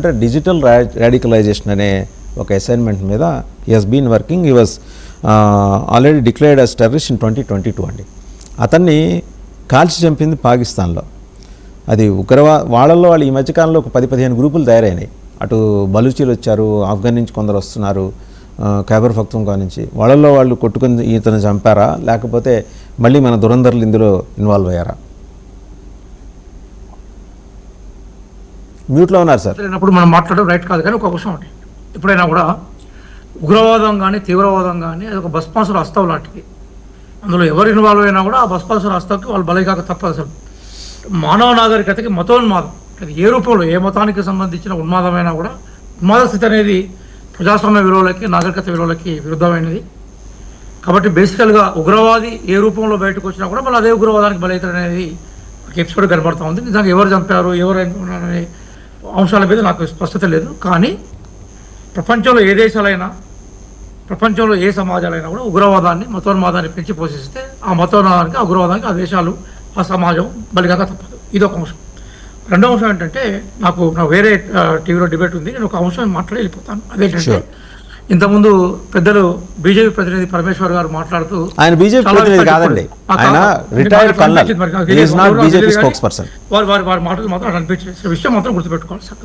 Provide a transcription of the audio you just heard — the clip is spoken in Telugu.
ఏంటంటే డిజిటల్ రాడికలైజేషన్ అనే ఒక అసైన్మెంట్ మీద he has been working. He was already declared as terrorist in 2022 అండి. అతన్ని కాల్చి చంపింది పాకిస్తాన్లో. అది వాళ్ళల్లో వాళ్ళు ఈ మధ్యకాలంలో ఒక 10-15 గ్రూపులు తయారైనాయి. అటు బలూచీలు వచ్చారు, ఆఫ్ఘన్ నుంచి కొందరు వస్తున్నారు, ఖైబర్ పఖ్తూన్ఖ్వా నుంచి. వాళ్ళల్లో వాళ్ళు కొట్టుకుని ఈతను చంపారా, లేకపోతే మళ్ళీ మన దురంధరులు ఇందులో ఇన్వాల్వ్ అయ్యారా? మ్యూట్లో ఉన్నారు సార్. అప్పుడు మనం మాట్లాడడం రైట్ కాదు, కానీ ఒక విషయం ఒకటి, ఎప్పుడైనా కూడా ఉగ్రవాదం కానీ తీవ్రవాదం కానీ అది ఒక బస్పాసుల హస్తం లాంటిది. అందులో ఎవరు ఇన్వాల్వ్ అయినా కూడా ఆ బస్పాసుల హస్తంకి వాళ్ళు బలైకాక తప్పదు. అసలు మానవ నాగరికతకి మతోన్మాదం, అది ఏ రూపంలో ఏ మతానికి సంబంధించిన ఉన్మాదమైనా కూడా, ఉన్మాద స్థితి అనేది ప్రజాస్వామ్య విలువలకి నాగరికత విలువలకి విరుద్ధమైనది. కాబట్టి బేసికల్గా ఉగ్రవాది ఏ రూపంలో బయటకు వచ్చినా కూడా మళ్ళీ అదే ఉగ్రవాదానికి బలవుతాడు అనేది ఒక ఎపిసోడ్ కనబడుతూ ఉంది. నిజంగా ఎవరు చంపారు, ఎవరు అనే అంశాల మీద నాకు స్పష్టత లేదు. కానీ ప్రపంచంలో ఏ దేశాలైనా, ప్రపంచంలో ఏ సమాజాలైనా కూడా ఉగ్రవాదాన్ని మతోన్మాదాన్ని పెంచి పోషిస్తే ఆ మతోన్మాదానికి, ఆ ఉగ్రవాదానికి ఆ దేశాలు, ఆ సమాజం బలిగాక తప్పదు. ఇది ఒక అంశం. రెండో అంశం ఏంటంటే, నాకు వేరే టీవీలో డిబేట్ ఉంది, నేను ఒక అంశం మాట్లాడి వెళ్ళిపోతాను. అదేంటంటే, ఇంతకుముందు పెద్దలు బీజేపీ ప్రతినిధి పరమేశ్వర్ గారు మాట్లాడుతూ, ఆయన బీజేపీ ప్రతినిధి కాదండి, ఆయన retired colonel, he is not BJP spokes person. వారి మాటలు మాత్రం అనిపించే విషయం మాత్రం గుర్తుపెట్టుకోవాలి సార్.